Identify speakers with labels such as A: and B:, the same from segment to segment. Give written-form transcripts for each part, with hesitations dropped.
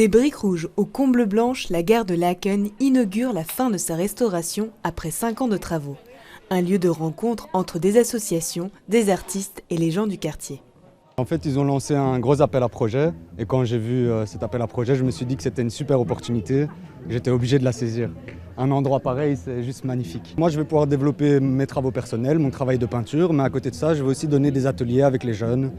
A: Des briques rouges aux combles blanches, la gare de Laken inaugure la fin de sa restauration après 5 ans de travaux. Un lieu de rencontre entre des associations, des artistes et les gens du quartier.
B: En fait, ils ont lancé un gros appel à projet et quand j'ai vu cet appel à projet, je me suis dit que c'était une super opportunité. J'étais obligé de la saisir. Un endroit pareil, c'est juste magnifique. Moi, je vais pouvoir développer mes travaux personnels, mon travail de peinture, mais à côté de ça, je vais aussi donner des ateliers avec les jeunes,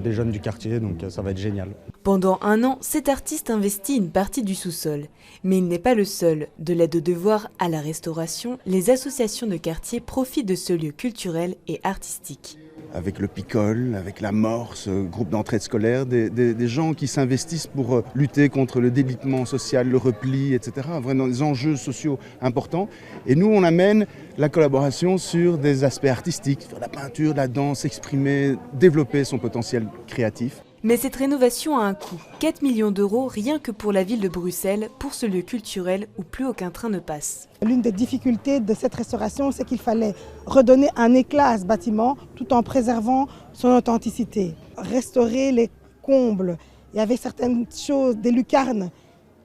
B: des jeunes du quartier, donc ça va être génial.
A: Pendant 1 an, cet artiste investit une partie du sous-sol. Mais il n'est pas le seul. De l'aide aux devoirs à la restauration, les associations de quartier profitent de ce lieu culturel et artistique.
C: Avec le Picole, avec la Morse, groupe d'entraide scolaire, des gens qui s'investissent pour lutter contre le délitement social, le repli, etc. Vraiment des enjeux sociaux importants. Et nous, on amène la collaboration sur des aspects artistiques, sur la peinture, la danse, exprimer, développer son potentiel créatif.
A: Mais cette rénovation a un coût, 4 millions d'euros rien que pour la ville de Bruxelles, pour ce lieu culturel où plus aucun train ne passe.
D: L'une des difficultés de cette restauration, c'est qu'il fallait redonner un éclat à ce bâtiment tout en préservant son authenticité. Restaurer les combles, il y avait certaines choses, des lucarnes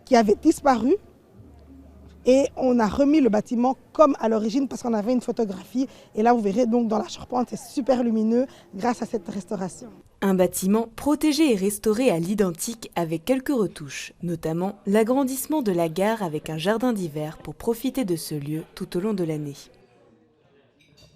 D: qui avaient disparu et on a remis le bâtiment comme à l'origine parce qu'on avait une photographie. Et là, vous verrez donc dans la charpente, c'est super lumineux grâce à cette restauration.
A: Un bâtiment protégé et restauré à l'identique avec quelques retouches, notamment l'agrandissement de la gare avec un jardin d'hiver pour profiter de ce lieu tout au long de l'année.